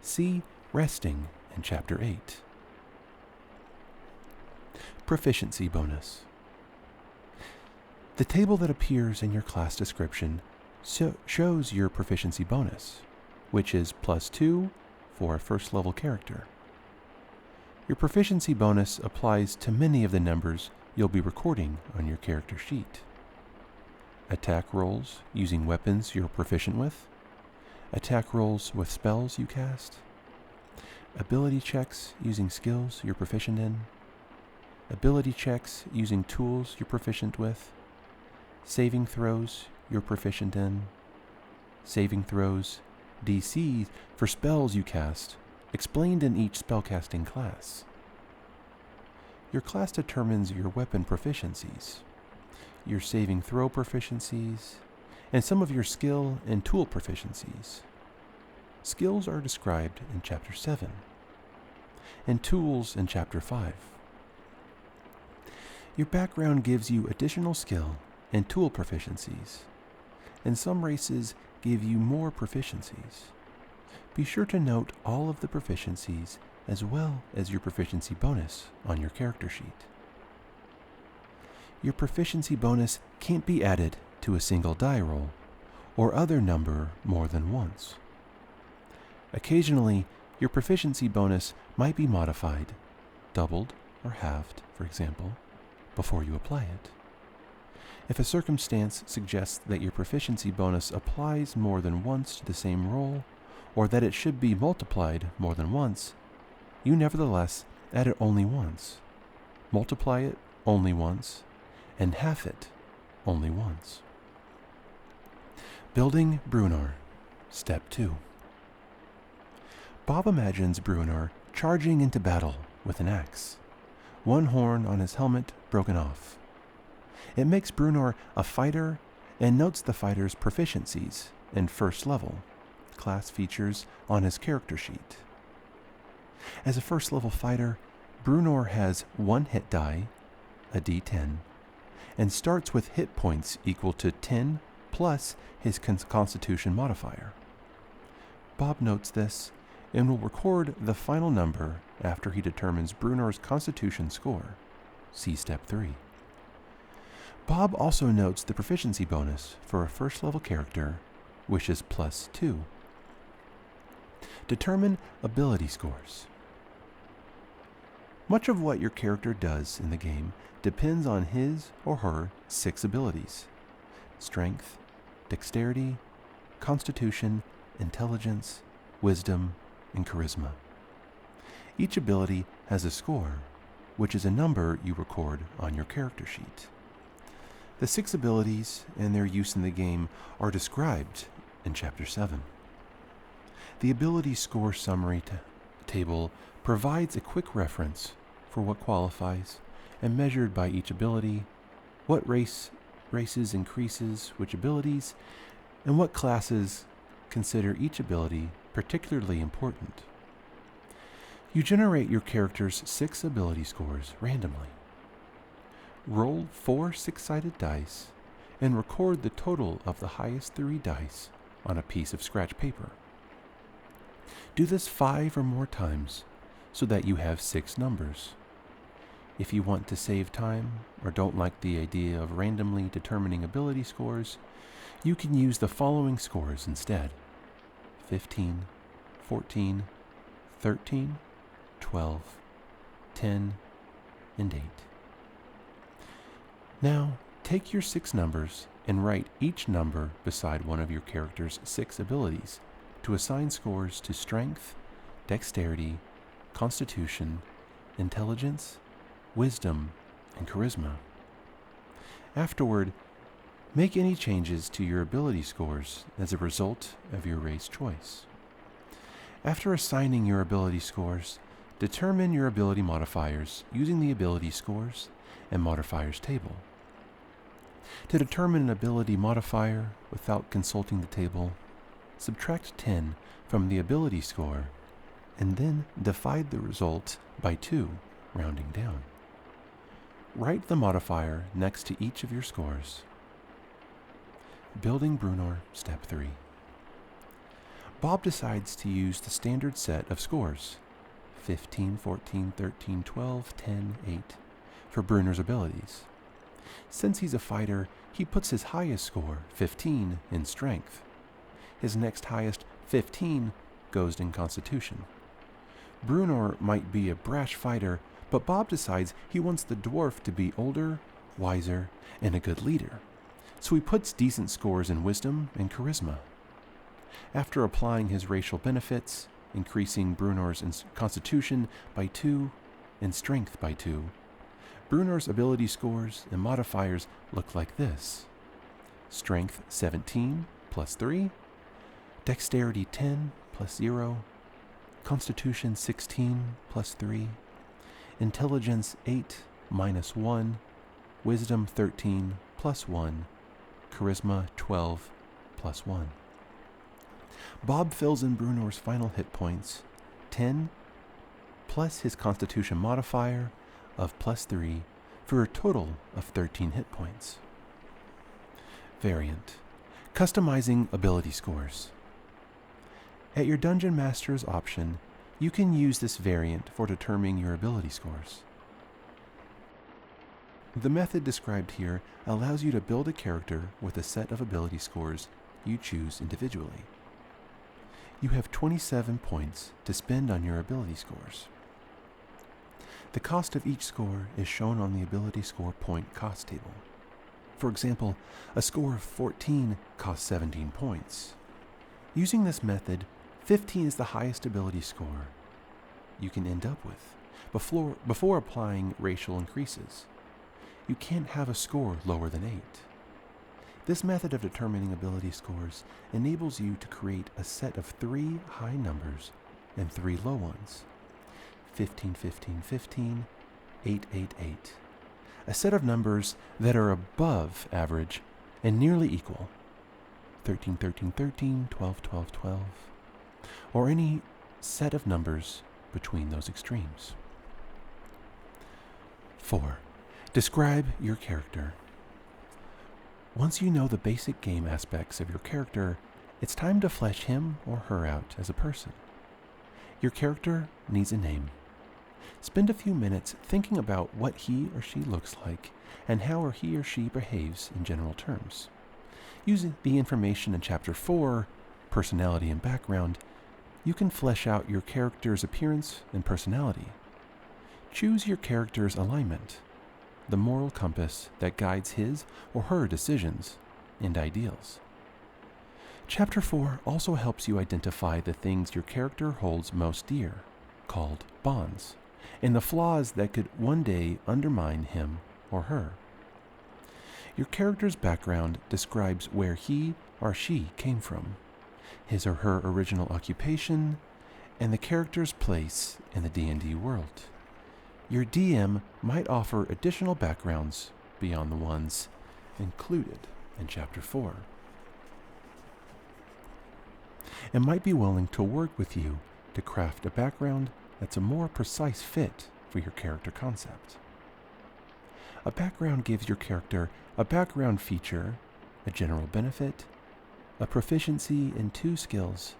See Resting in Chapter 8. Proficiency bonus. The table that appears in your class description shows your proficiency bonus, which is +2 for a first level character. Your proficiency bonus applies to many of the numbers you'll be recording on your character sheet. Attack rolls using weapons you're proficient with, attack rolls with spells you cast, ability checks using skills you're proficient in, ability checks using tools you're proficient with, saving throws you're proficient in, saving throws, DCs for spells you cast, explained in each spellcasting class. Your class determines your weapon proficiencies, your saving throw proficiencies, and some of your skill and tool proficiencies. Skills are described in Chapter 7. and tools in Chapter 5. Your background gives you additional skill and tool proficiencies, and some races give you more proficiencies. Be sure to note all of the proficiencies as well as your proficiency bonus on your character sheet. Your proficiency bonus can't be added to a single die roll or other number more than once. Occasionally, your proficiency bonus might be modified, doubled or halved, for example, before you apply it. If a circumstance suggests that your proficiency bonus applies more than once to the same roll, or that it should be multiplied more than once, you nevertheless add it only once, multiply it only once, and half it only once. Building Bruenor, Step 2. Bob imagines Bruenor charging into battle with an axe, one horn on his helmet broken off. It makes Bruenor a fighter and notes the fighter's proficiencies and first level class features on his character sheet. As a first level fighter, Bruenor has 1 hit die, a d10, and starts with hit points equal to 10 plus his constitution modifier. Bob notes this and will record the final number after he determines Bruenor's constitution score. See Step 3. Bob also notes the proficiency bonus for a first level character, which is +2. Determine ability scores. Much of what your character does in the game depends on his or her 6 abilities: strength, dexterity, constitution, intelligence, wisdom, and charisma. Each ability has a score, which is a number you record on your character sheet. The 6 abilities and their use in the game are described in Chapter 7. The ability score summary table provides a quick reference for what qualifies and measured by each ability, what races increases which abilities, and what classes consider each ability particularly important. You generate your character's 6 ability scores randomly. Roll 4 6-sided dice and record the total of the highest 3 dice on a piece of scratch paper. Do this 5 or more times so that you have 6 numbers. If you want to save time or don't like the idea of randomly determining ability scores, you can use the following scores instead: 15, 14, 13, 12, 10, and 8. Now, take your 6 numbers and write each number beside one of your character's 6 abilities to assign scores to strength, dexterity, constitution, intelligence, wisdom, and charisma. Afterward, make any changes to your ability scores as a result of your race choice. After assigning your ability scores, determine your ability modifiers using the ability scores and modifiers table. To determine an ability modifier without consulting the table, subtract 10 from the ability score and then divide the result by 2, rounding down. Write the modifier next to each of your scores. Building Bruenor, Step 3. Bob decides to use the standard set of scores, 15, 14, 13, 12, 10, 8, for Bruenor's abilities. Since he's a fighter, he puts his highest score, 15, in strength. His next highest, 15, goes in constitution. Bruenor might be a brash fighter, but Bob decides he wants the dwarf to be older, wiser, and a good leader, so he puts decent scores in wisdom and charisma. After applying his racial benefits, increasing Bruenor's constitution by 2 and strength by 2, Bruenor's ability scores and modifiers look like this: strength 17 plus 3, dexterity 10 plus 0, constitution 16 plus 3, intelligence 8 minus 1, wisdom 13 plus 1, charisma 12 plus 1. Bob fills in Bruenor's final hit points, 10 plus his Constitution modifier of +3 for a total of 13 hit points. Variant: customizing ability scores. At your Dungeon Master's option, you can use this variant for determining your ability scores. The method described here allows you to build a character with a set of ability scores you choose individually. You have 27 points to spend on your ability scores. The cost of each score is shown on the ability score point cost table. For example, a score of 14 costs 17 points. Using this method, 15 is the highest ability score you can end up with before applying racial increases. You can't have a score lower than 8. This method of determining ability scores enables you to create a set of 3 high numbers and 3 low ones. 15, 15, 15, 8, 8, 8. A set of numbers that are above average and nearly equal. 13, 13, 13, 12, 12, 12. Or any set of numbers between those extremes. 4. Describe your character. Once you know the basic game aspects of your character, it's time to flesh him or her out as a person. Your character needs a name. Spend a few minutes thinking about what he or she looks like and how he or she behaves in general terms. Using the information in Chapter 4, Personality and Background, you can flesh out your character's appearance and personality. Choose your character's alignment, the moral compass that guides his or her decisions and ideals. Chapter 4 also helps you identify the things your character holds most dear, called bonds, and the flaws that could one day undermine him or her. Your character's background describes where he or she came from, his or her original occupation, and the character's place in the D&D world. Your DM might offer additional backgrounds beyond the ones included in Chapter 4, and might be willing to work with you to craft a background that's a more precise fit for your character concept. A background gives your character a background feature, a general benefit, a proficiency in 2 skills,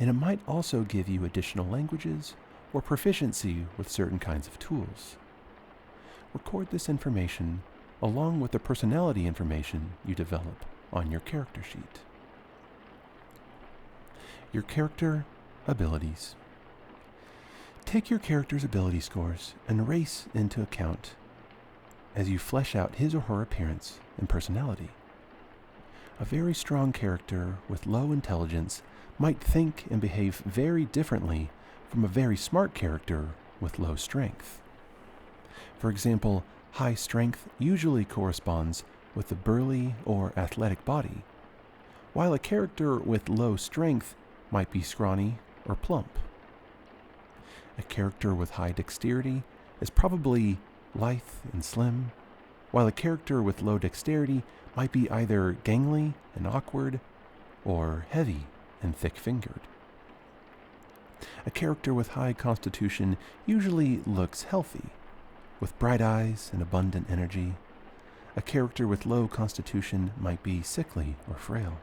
and it might also give you additional languages or proficiency with certain kinds of tools. Record this information along with the personality information you develop on your character sheet. Your character abilities. Take your character's ability scores and race into account as you flesh out his or her appearance and personality. A very strong character with low intelligence might think and behave very differently from a very smart character with low strength. For example, high strength usually corresponds with a burly or athletic body, while a character with low strength might be scrawny or plump. A character with high dexterity is probably lithe and slim, while a character with low dexterity might be either gangly and awkward or heavy and thick-fingered. A character with high constitution usually looks healthy, with bright eyes and abundant energy. A character with low constitution might be sickly or frail.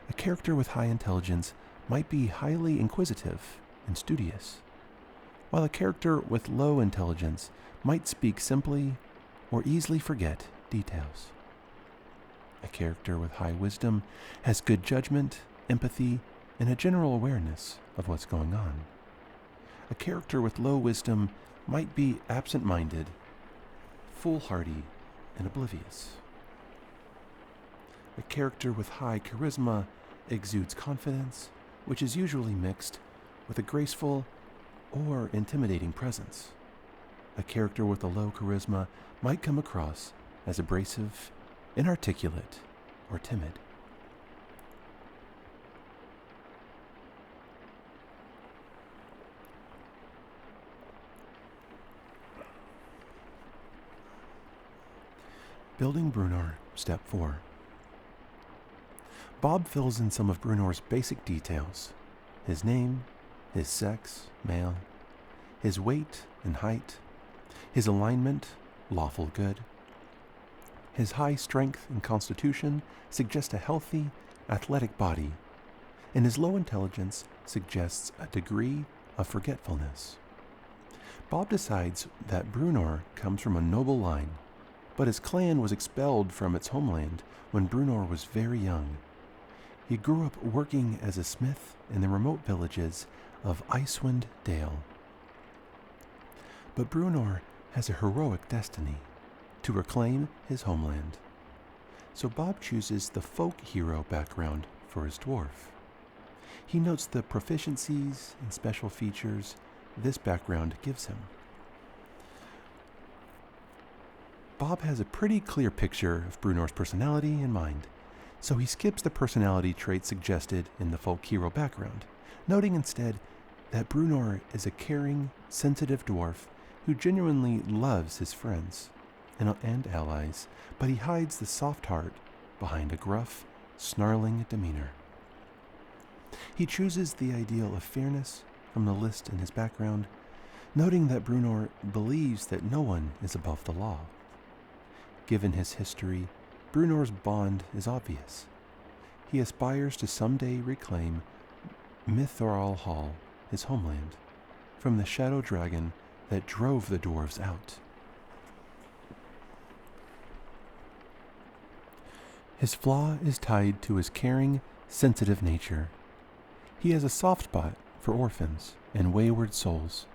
A character with high intelligence might be highly inquisitive and studious, while a character with low intelligence might speak simply or easily forget details. A character with high wisdom has good judgment, empathy, and a general awareness of what's going on. A character with low wisdom might be absent-minded, foolhardy, and oblivious. A character with high charisma exudes confidence, which is usually mixed with a graceful or intimidating presence. A character with a low charisma might come across as abrasive, inarticulate, or timid. Building Brunor, Step 4. Bob fills in some of Brunor's basic details: his name, his sex, male, his weight and height, his alignment, lawful good. His high strength and constitution suggest a healthy, athletic body, and his low intelligence suggests a degree of forgetfulness. Bob decides that Brunor comes from a noble line, but his clan was expelled from its homeland when Brunor was very young. He grew up working as a smith in the remote villages of Icewind Dale. But Brunor has a heroic destiny to reclaim his homeland. So Bob chooses the folk hero background for his dwarf. He notes the proficiencies and special features this background gives him. Bob has a pretty clear picture of Brunor's personality in mind, so he skips the personality traits suggested in the folk hero background, noting instead that Brunor is a caring, sensitive dwarf who genuinely loves his friends and allies, but he hides the soft heart behind a gruff, snarling demeanor. He chooses the ideal of fairness from the list in his background, noting that Brunor believes that no one is above the law. Given his history, Brunor's bond is obvious. He aspires to someday reclaim Mithril Hall, his homeland, from the shadow dragon that drove the dwarves out. His flaw is tied to his caring, sensitive nature. He has a soft spot for orphans and wayward souls,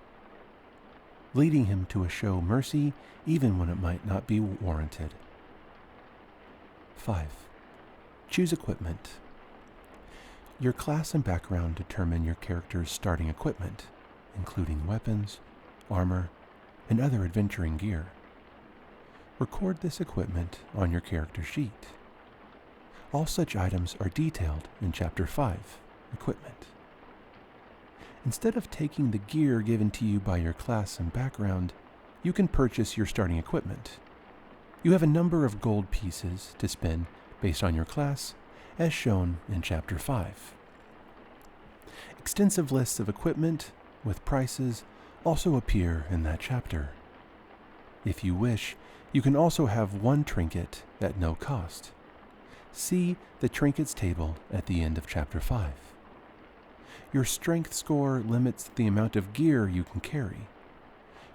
leading him to show mercy even when it might not be warranted. 5. Choose equipment. Your class and background determine your character's starting equipment, including weapons, armor, and other adventuring gear. Record this equipment on your character sheet. All such items are detailed in Chapter 5, Equipment. Instead of taking the gear given to you by your class and background, you can purchase your starting equipment. You have a number of gold pieces to spend based on your class, as shown in Chapter 5. Extensive lists of equipment with prices also appear in that chapter. If you wish, you can also have one trinket at no cost. See the trinkets table at the end of Chapter 5. Your strength score limits the amount of gear you can carry.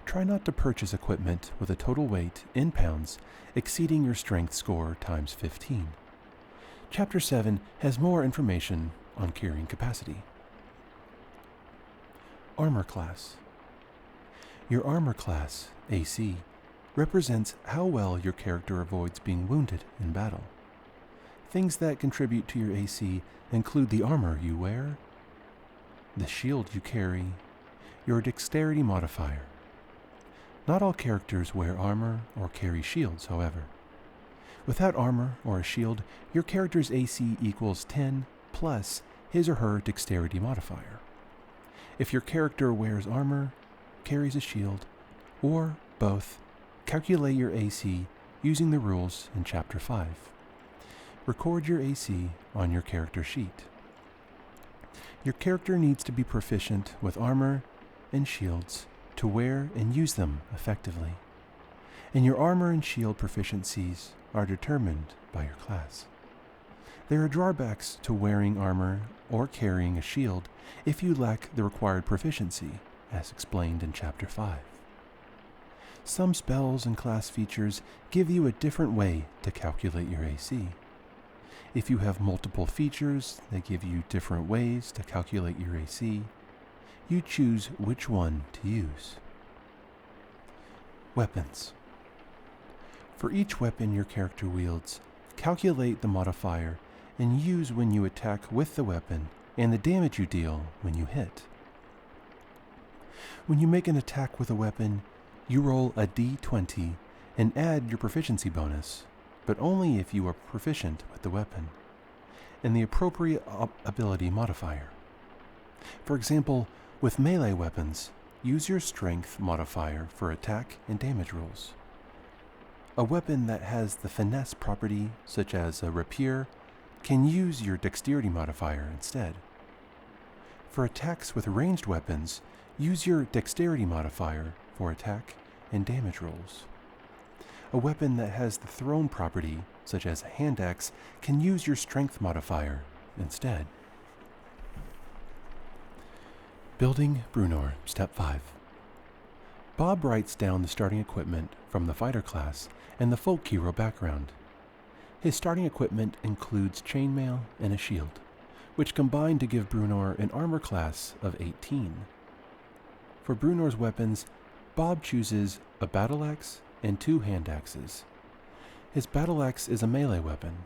Try not to purchase equipment with a total weight in pounds exceeding your strength score times 15. Chapter 7 has more information on carrying capacity. Armor class. Your armor class, AC, represents how well your character avoids being wounded in battle. Things that contribute to your AC include the armor you wear, the shield you carry, your dexterity modifier. Not all characters wear armor or carry shields, however. Without armor or a shield, your character's AC equals 10 plus his or her dexterity modifier. If your character wears armor, carries a shield, or both, calculate your AC using the rules in Chapter 5. Record your AC on your character sheet. Your character needs to be proficient with armor and shields to wear and use them effectively, and your armor and shield proficiencies are determined by your class. There are drawbacks to wearing armor or carrying a shield if you lack the required proficiency, as explained in Chapter 5. Some spells and class features give you a different way to calculate your AC. If you have multiple features that give you different ways to calculate your AC, you choose which one to use. Weapons. For each weapon your character wields, calculate the modifier and use when you attack with the weapon and the damage you deal when you hit. When you make an attack with a weapon, you roll a d20 and add your proficiency bonus, but only if you are proficient with the weapon, and the appropriate ability modifier. For example, with melee weapons, use your strength modifier for attack and damage rolls. A weapon that has the finesse property, such as a rapier, can use your dexterity modifier instead. For attacks with ranged weapons, Use your dexterity modifier for attack and damage rolls. A weapon that has the thrown property, such as a hand axe, can use your strength modifier instead. Building Brunor, Step 5. Bob writes down the starting equipment from the fighter class and the folk hero background. His starting equipment includes chainmail and a shield, which combine to give Brunor an armor class of 18. For Brunor's weapons, Bob chooses a battle axe and 2 hand axes. His battle axe is a melee weapon,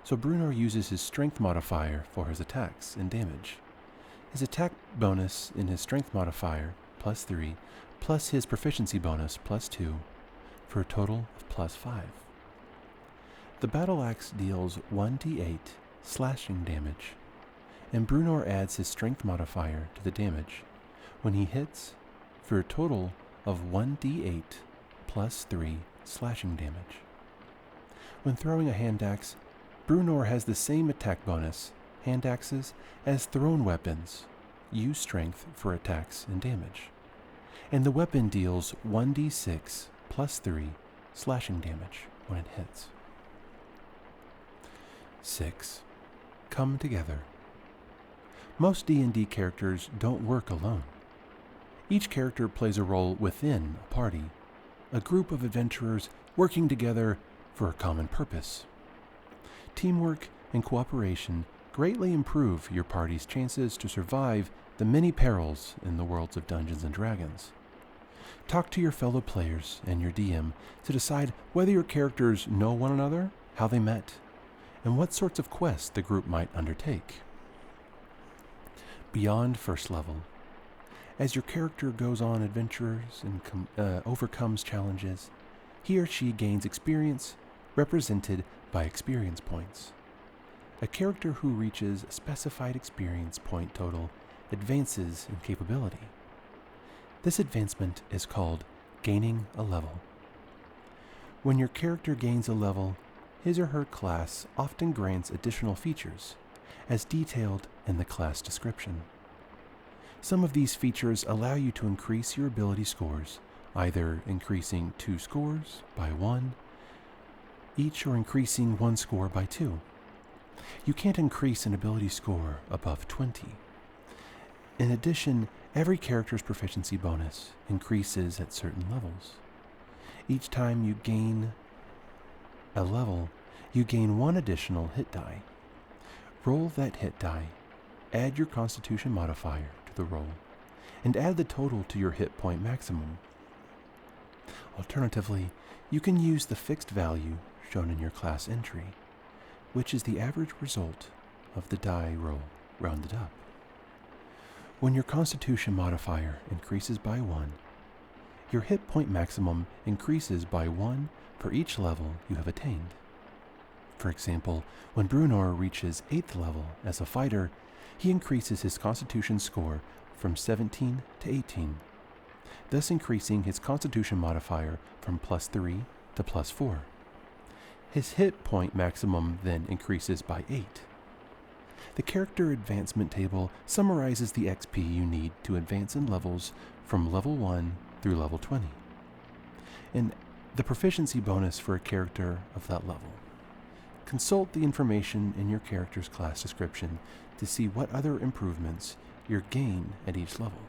so Brunor uses his strength modifier for his attacks and damage. His attack bonus in his strength modifier, +3, plus his proficiency bonus, +2, for a total of +5. The battle axe deals 1d8 slashing damage, and Brunor adds his strength modifier to the damage when he hits for a total of 1d8 +3 slashing damage. When throwing a hand axe, Brunor has the same attack bonus, hand axes, as thrown weapons. Use strength for attacks and damage. And the weapon deals 1d6 +3 slashing damage when it hits. 6. Come together. Most D&D characters don't work alone. Each character plays a role within a party, a group of adventurers working together for a common purpose. Teamwork and cooperation greatly improve your party's chances to survive the many perils in the worlds of Dungeons & Dragons. Talk to your fellow players and your DM to decide whether your characters know one another, how they met, and what sorts of quests the group might undertake. Beyond first level. As your character goes on adventures and overcomes challenges, he or she gains experience represented by experience points. A character who reaches a specified experience point total advances in capability. This advancement is called gaining a level. When your character gains a level, his or her class often grants additional features, as detailed in the class description. Some of these features allow you to increase your ability scores, either increasing 2 scores by 1 each or increasing 1 score by 2. You can't increase an ability score above 20. In addition, every character's proficiency bonus increases at certain levels. Each time you gain a level, you gain 1 additional hit die. Roll that hit die, add your Constitution modifier to the roll, and add the total to your hit point maximum. Alternatively, you can use the fixed value shown in your class entry, which is the average result of the die roll rounded up. When your Constitution modifier increases by 1, your hit point maximum increases by 1 for each level you have attained. For example, when Brunor reaches 8th level as a fighter, he increases his Constitution score from 17 to 18, thus increasing his Constitution modifier from +3 to +4. His hit point maximum then increases by 8. The character advancement table summarizes the XP you need to advance in levels from level 1 through level 20, and the proficiency bonus for a character of that level. Consult the information in your character's class description to see what other improvements you gain at each level.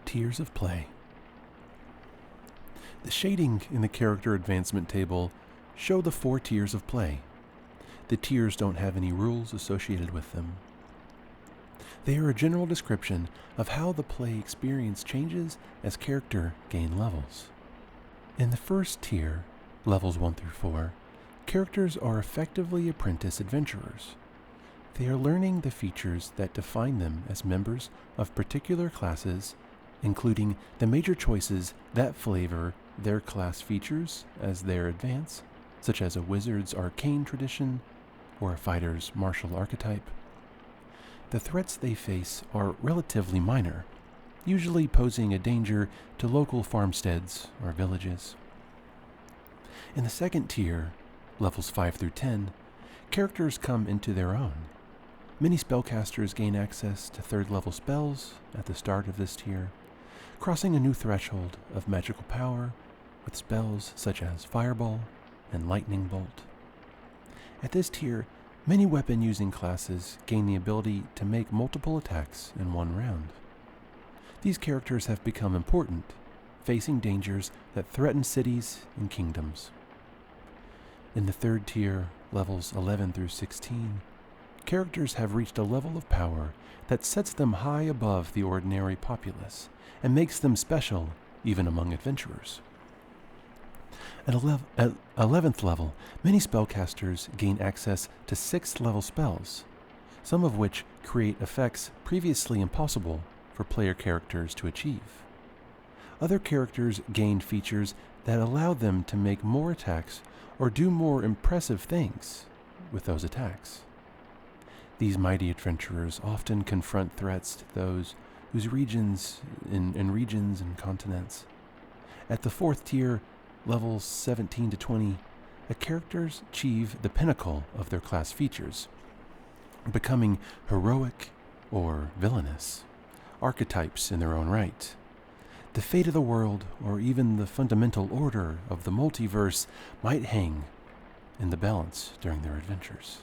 Tiers of play. The shading in the character advancement table show the 4 tiers of play. The tiers don't have any rules associated with them. They are a general description of how the play experience changes as character gain levels. In the first tier, levels 1 through 4, characters are effectively apprentice adventurers. They are learning the features that define them as members of particular classes, including the major choices that flavor their class features as they advance, such as a wizard's arcane tradition or a fighter's martial archetype. The threats they face are relatively minor, usually posing a danger to local farmsteads or villages. In the second tier, levels 5 through 10, characters come into their own. Many spellcasters gain access to 3rd level spells at the start of this tier, crossing a new threshold of magical power with spells such as Fireball and Lightning Bolt. At this tier, many weapon-using classes gain the ability to make multiple attacks in one round. These characters have become important, facing dangers that threaten cities and kingdoms. In the 3rd tier, levels 11 through 16, characters have reached a level of power that sets them high above the ordinary populace and makes them special even among adventurers. At 11th level, many spellcasters gain access to 6th level spells, some of which create effects previously impossible for player characters to achieve. Other characters gain features that allow them to make more attacks or do more impressive things with those attacks. These mighty adventurers often confront threats to those whose regions and continents. At the 4th tier, levels 17 to 20, characters achieve the pinnacle of their class features, becoming heroic or villainous, archetypes in their own right. The fate of the world, or even the fundamental order of the multiverse, might hang in the balance during their adventures.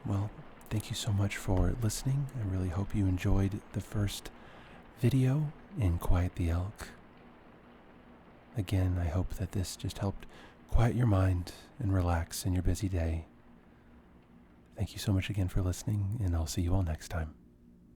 Well, thank you so much for listening. I really hope you enjoyed the first video in Quiet the Elk. Again, I hope that this just helped quiet your mind and relax in your busy day. Thank you so much again for listening, and I'll see you all next time.